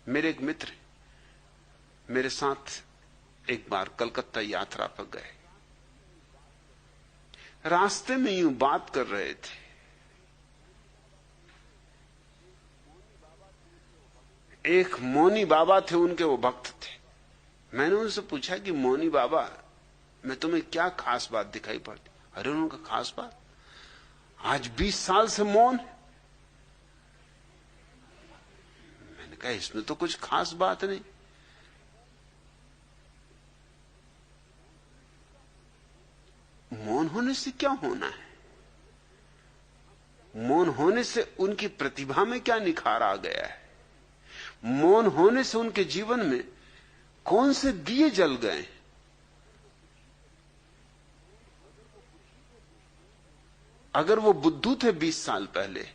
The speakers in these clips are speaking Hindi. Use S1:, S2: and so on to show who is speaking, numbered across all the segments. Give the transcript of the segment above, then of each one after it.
S1: मेरे एक मित्र मेरे साथ एक बार कलकत्ता यात्रा पर गए। रास्ते में यूं बात कर रहे थे। एक मौनी बाबा थे, उनके वो भक्त थे। मैंने उनसे पूछा कि मौनी बाबा में तुम्हें क्या खास बात दिखाई पड़ती? अरे उनका खास बात, आज 20 साल से मौन है। मैंने कहा इसमें तो कुछ खास बात नहीं। मौन होने से क्या होना है? मौन होने से उनकी प्रतिभा में क्या निखार आ गया है? मौन होने से उनके जीवन में कौन से दिए जल गए? अगर वो बुद्धू थे 20 साल पहले,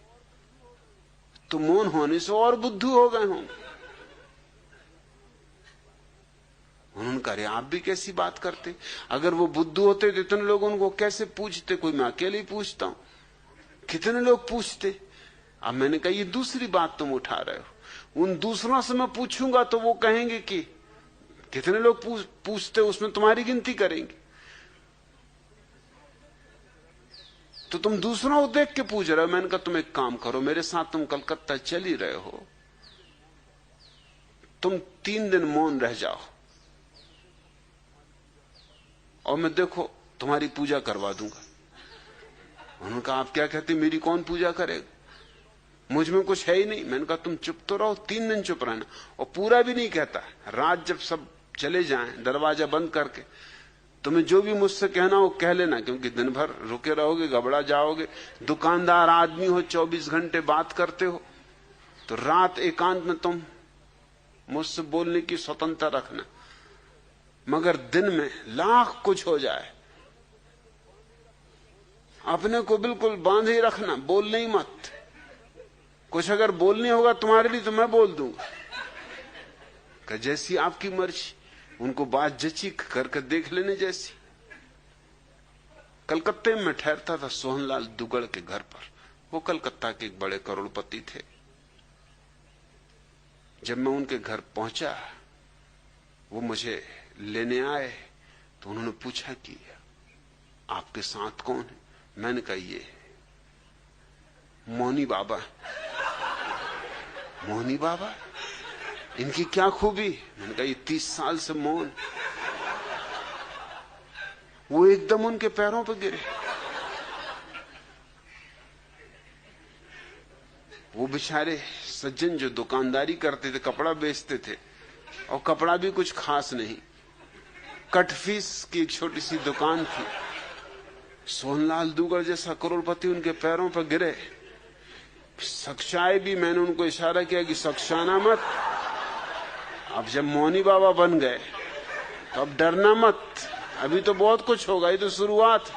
S1: तो मौन होने से और बुद्धू हो गए होंगे। उन्होंने कहा अरे आप भी कैसी बात करते? अगर वो बुद्धू होते तो इतने लोग उनको कैसे पूछते? कोई मैं अकेले ही पूछता हूं, कितने लोग पूछते? अब मैंने कहा ये दूसरी बात तुम उठा रहे हो। उन दूसरों से मैं पूछूंगा तो वो कहेंगे कि कितने लोग पूछते, उसमें तुम्हारी गिनती करेंगे। तो तुम दूसरों को देख के पूछ रहे हो। मैंने कहा तुम एक काम करो, मेरे साथ तुम कलकत्ता चल ही रहे हो, तुम 3 दिन मौन रह जाओ और मैं देखो तुम्हारी पूजा करवा दूंगा। उन्होंने कहा आप क्या कहते, मेरी कौन पूजा करेगा? मुझ में कुछ है ही नहीं। मैंने कहा तुम चुप तो रहो, 3 दिन चुप रहना। और पूरा भी नहीं कहता। रात जब सब चले जाएं दरवाजा बंद करके, तुम्हें जो भी मुझसे कहना हो कह लेना, क्योंकि दिन भर रुके रहोगे, घबरा जाओगे। दुकानदार आदमी हो, 24 घंटे बात करते हो, तो रात एकांत में तुम मुझसे बोलने की स्वतंत्रता रखना। मगर दिन में लाख कुछ हो जाए, अपने को बिल्कुल बांध ही रखना, बोलने ही मत। कुछ अगर बोलने होगा तुम्हारे लिए तो मैं बोल दूंगा, कि जैसी आपकी मर्जी। उनको बात जची करके देख लेने जैसी। कलकत्ते में ठहरता था सोहनलाल दुगड़ के घर पर। वो कलकत्ता के एक बड़े करोड़पति थे। जब मैं उनके घर पहुंचा, वो मुझे लेने आए, तो उन्होंने पूछा कि आपके साथ कौन है? मैंने कहा ये मौनी बाबा। मौनी बाबा, इनकी क्या खूबी? मैंने कहा ये 30 साल से मौन। वो एकदम उनके पैरों पर गिरे। वो बेचारे सज्जन जो दुकानदारी करते थे, कपड़ा बेचते थे, और कपड़ा भी कुछ खास नहीं, कटफीस की एक छोटी सी दुकान थी। सोहनलाल दुगड़ जैसा करोड़पति उनके पैरों पर गिरे। सक्शाए भी, मैंने उनको इशारा किया कि सक्शाना मत। अब जब मौनी बाबा बन गए तो अब डरना मत, अभी तो बहुत कुछ होगा, ये तो शुरुआत।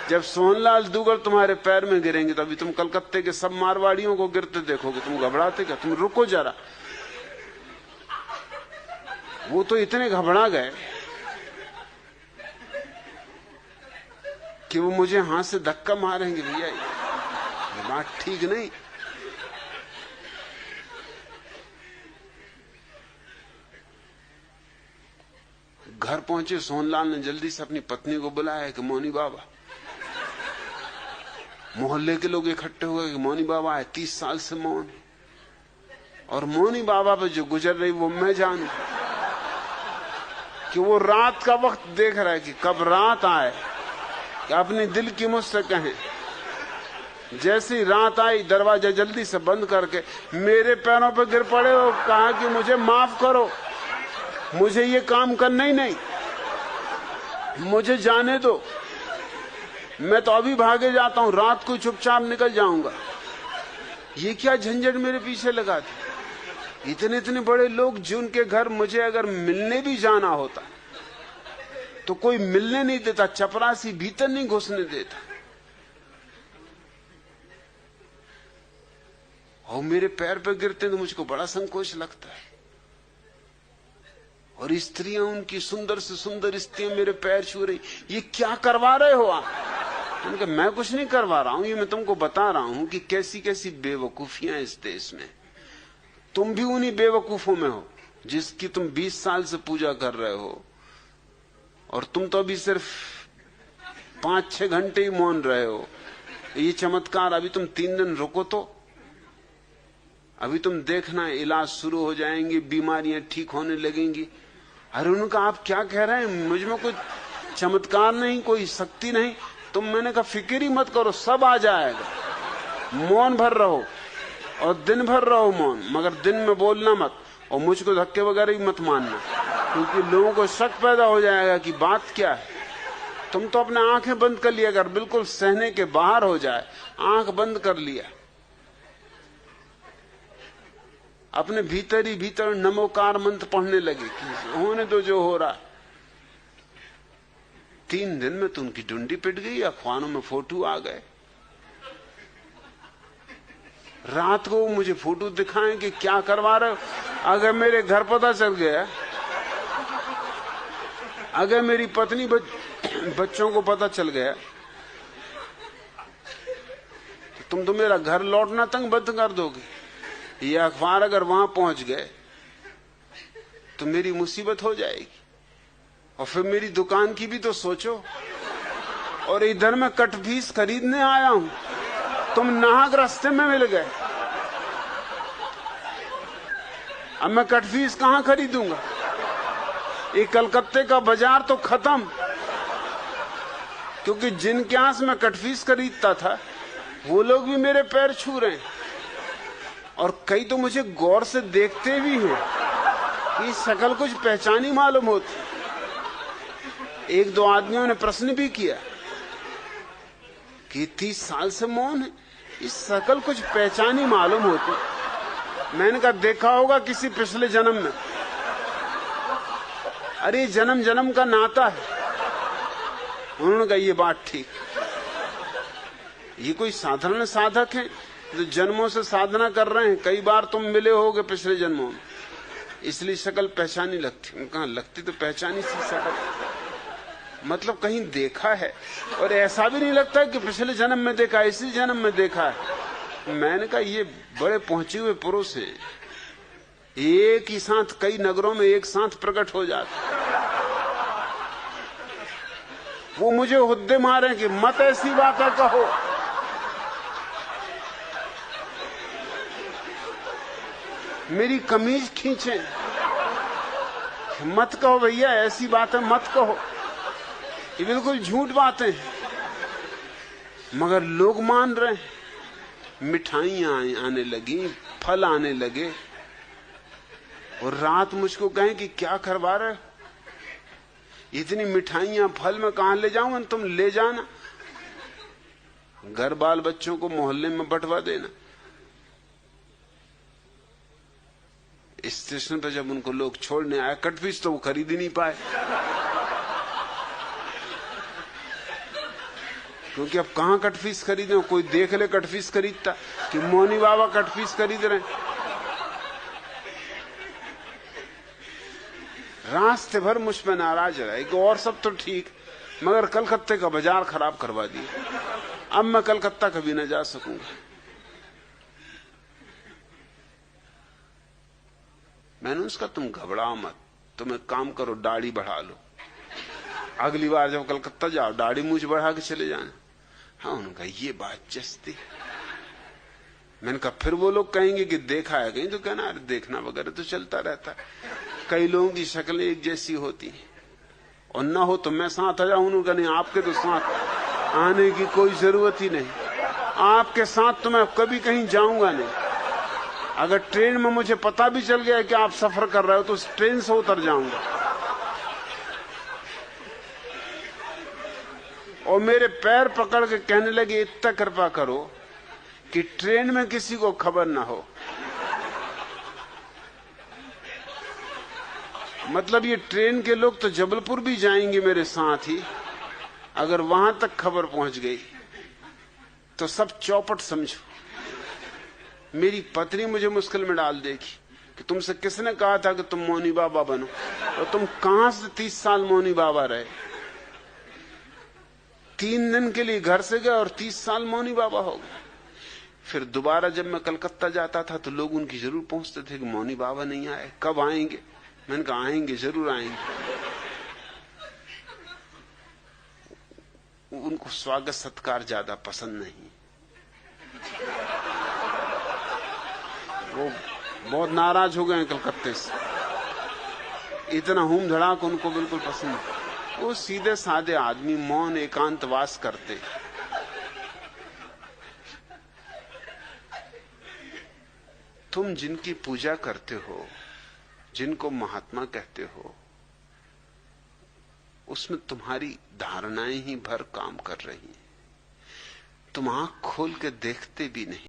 S1: जब सोहनलाल दुगड़ तुम्हारे पैर में गिरेंगे तो अभी तुम कलकत्ते के सब मारवाड़ियों को गिरते देखोगे, तुम घबराते क्या? तुम रुको जरा। वो तो इतने घबरा गए कि वो मुझे हाथ से धक्का मारेंगे। भैया ये बात ठीक नहीं। घर पहुंचे, सोहनलाल ने जल्दी से अपनी पत्नी को बुलाया कि मौनी बाबा। मोहल्ले के लोग इकट्ठे हुए कि मौनी बाबा आए, 30 साल से मौन। और मौनी बाबा पे जो गुजर रही वो मैं जानू, कि वो रात का वक्त देख रहा है कि कब रात आए कि अपने दिल की मुझसे कहें। जैसे ही रात आई, दरवाजा जल्दी से बंद करके मेरे पैरों पर गिर पड़े और कहा कि मुझे माफ करो, मुझे ये काम करना ही नहीं, मुझे जाने दो, मैं तो अभी भागे जाता हूं, रात को चुपचाप निकल जाऊंगा। ये क्या झंझट मेरे पीछे लगा थी? इतने इतने बड़े लोग जिनके घर मुझे अगर मिलने भी जाना होता तो कोई मिलने नहीं देता, चपरासी भीतर नहीं घुसने देता। और मेरे पैर पर गिरते तो मुझको बड़ा संकोच लगता है। और स्त्रियां, उनकी सुंदर से सुंदर स्त्रियां मेरे पैर छू रही, ये क्या करवा रहे हो आप? मैंने कहा मैं कुछ नहीं करवा रहा हूं, ये मैं तुमको बता रहा हूं कि कैसी कैसी बेवकूफियां इस देश में। तुम भी उन्हीं बेवकूफों में हो जिसकी तुम 20 साल से पूजा कर रहे हो, और तुम तो अभी सिर्फ 5-6 घंटे ही मौन रहे हो। ये चमत्कार, अभी तुम 3 दिन रुको तो अभी तुम देखना इलाज शुरू हो जाएंगे, बीमारियां ठीक होने लगेंगी। अरे उनका आप क्या कह रहे हैं, मुझ में कोई चमत्कार नहीं, कोई शक्ति नहीं। तुम, मैंने कहा फिक्र ही मत करो, सब आ जाएगा। मौन भर रहो और दिन भर रहो मौन, मगर दिन में बोलना मत, और मुझको धक्के वगैरह ही मत मानना, क्योंकि लोगों को शक पैदा हो जाएगा कि बात क्या है। तुम तो अपने आंखें बंद कर लिया, अगर बिल्कुल सहने के बाहर हो जाए, आंख बंद कर लिया, अपने भीतर ही भीतर नमोकार मंत्र पढ़ने लगे कि होने दो जो हो रहा है। 3 दिन में तो उनकी डुंडी पिट गई, अखबारों में फोटो आ गए। रात को मुझे फोटो दिखाएं कि क्या करवा रहे हो। अगर मेरे घर पता चल गया, अगर मेरी पत्नी बच्चों को पता चल गया, तो तुम तो मेरा घर लौटना तंग बंद कर दोगे। ये अखबार अगर वहां पहुंच गए तो मेरी मुसीबत हो जाएगी, और फिर मेरी दुकान की भी तो सोचो। और इधर मैं कटफीस खरीदने आया हूं, तुम नाहक रास्ते में मिल गए। अब मैं कटफीस कहां खरीदूंगा? ये कलकत्ते का बाजार तो खत्म, क्योंकि जिनके यहां से मैं कटफीस खरीदता था वो लोग भी मेरे पैर छू रहे हैं, और कई तो मुझे गौर से देखते भी हैं कि शक्ल कुछ पहचानी मालूम होती। 1-2 आदमियों ने प्रश्न भी किया कि 30 साल से मौन है, इस शक्ल कुछ पहचानी मालूम होती। मैंने कहा देखा होगा किसी पिछले जन्म में। अरे जन्म जन्म का नाता है। उन्होंने कहा ये बात ठीक, ये कोई साधारण साधक है जो जन्मों से साधना कर रहे हैं, कई बार तुम मिले होगे पिछले जन्मों में, इसलिए शक्ल पहचानी लगती। कहा लगती तो पहचानी सी शक्ल, मतलब कहीं देखा है, और ऐसा भी नहीं लगता कि पिछले जन्म में देखा, इसी जन्म में देखा है। मैंने कहा ये बड़े पहुंचे हुए पुरुष हैं, एक ही साथ कई नगरों में एक साथ प्रकट हो जाते। वो मुझे हुद्दे मारे कि मत ऐसी बातें कहो। मेरी कमीज खींचे, मत कहो भैया ऐसी बातें मत कहो, ये बिल्कुल झूठ बातें हैं। मगर लोग मान रहे हैं। मिठाइयां आने लगी, फल आने लगे, और रात मुझको कहें कि क्या करवा रहे हो, इतनी मिठाइयां फल में कहां ले जाऊं? तुम ले जाना, घर बाल बच्चों को मोहल्ले में बंटवा देना। स्टेशन पर जब उनको लोग छोड़ने आए, कटफीस तो वो खरीद ही नहीं पाए, क्योंकि अब कहां कटफीस खरीदे? कोई देख ले कटफीस खरीदता कि मोनी बाबा कटफीस खरीद रहे हैं। रास्ते भर मुझ पर नाराज रहे कि और सब तो ठीक, मगर कलकत्ते का बाजार खराब करवा दिया। अब मैं कलकत्ता कभी न जा सकूंगा। मैंने उसका तुम घबराओ मत, तुम एक काम करो, दाढ़ी बढ़ा लो, अगली बार जब कलकत्ता जाओ दाढ़ी मूछ बढ़ा के चले जाना। हाँ, उनका ये बात जचती। मैंने कहा फिर वो लोग कहेंगे कि देखा है कहीं, तो कहना अरे देखना वगैरह तो चलता रहता है, कई लोगों की शक्लें एक जैसी होती हैं, और ना हो तो मैं साथ आ जाऊं। उन्होंने नहीं, आपके तो साथ आने की कोई जरूरत ही नहीं, आपके साथ तो मैं कभी कहीं जाऊंगा नहीं। अगर ट्रेन में मुझे पता भी चल गया कि आप सफर कर रहे हो तो उस ट्रेन से उतर जाऊंगा। और मेरे पैर पकड़ के कहने लगे इतना कृपा करो कि ट्रेन में किसी को खबर ना हो। मतलब ये ट्रेन के लोग तो जबलपुर भी जाएंगे मेरे साथ ही, अगर वहां तक खबर पहुंच गई तो सब चौपट समझो। मेरी पत्नी मुझे मुश्किल में डाल देगी कि तुमसे किसने कहा था कि तुम मौनी बाबा बनो, और तुम कहां से 30 साल मौनी बाबा रहे? 3 दिन के लिए घर से गए और 30 साल मौनी बाबा हो गए। फिर दोबारा जब मैं कलकत्ता जाता था तो लोग उनकी जरूर पूछते थे कि मौनी बाबा नहीं आए, कब आएंगे। मैंने कहा आएंगे, जरूर आएंगे। उनको स्वागत सत्कार ज्यादा पसंद नहीं। वो बहुत नाराज हो गए कलकत्ते से, इतना हूम धड़ाक उनको बिल्कुल पसंद नहीं। वो सीधे साधे आदमी, मौन एकांतवास करते। तुम जिनकी पूजा करते हो, जिनको महात्मा कहते हो, उसमें तुम्हारी धारणाएं ही भर काम कर रही हैं। तुम आंख खोल के देखते भी नहीं।